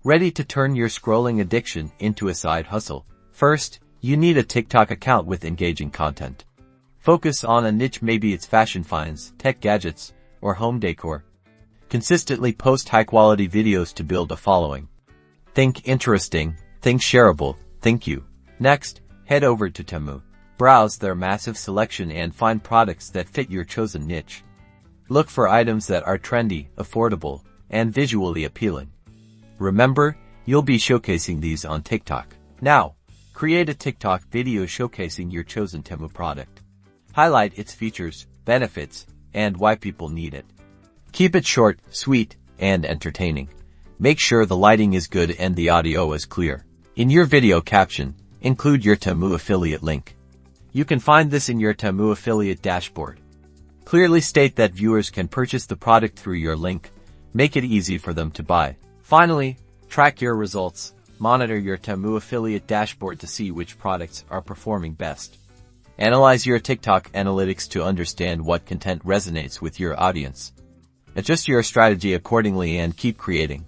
Ready to turn your scrolling addiction into a side hustle? First, you need a TikTok account with engaging content. Focus on a niche, maybe it's fashion finds, tech gadgets, or home decor. Consistently post high-quality videos to build a following. Think interesting, think shareable, think you. Next, head over to Temu. Browse their massive selection and find products that fit your chosen niche. Look for items that are trendy, affordable, and visually appealing. Remember, you'll be showcasing these on TikTok. Now, create a TikTok video showcasing your chosen Temu product. Highlight its features, benefits, and why people need it. Keep it short, sweet, and entertaining. Make sure the lighting is good and the audio is clear. In your video caption, include your Temu affiliate link. You can find this in your Temu affiliate dashboard. Clearly state that viewers can purchase the product through your link. Make it easy for them to buy. Finally, track your results. Monitor your Temu affiliate dashboard to see which products are performing best. Analyze your TikTok analytics to understand what content resonates with your audience. Adjust your strategy accordingly and keep creating.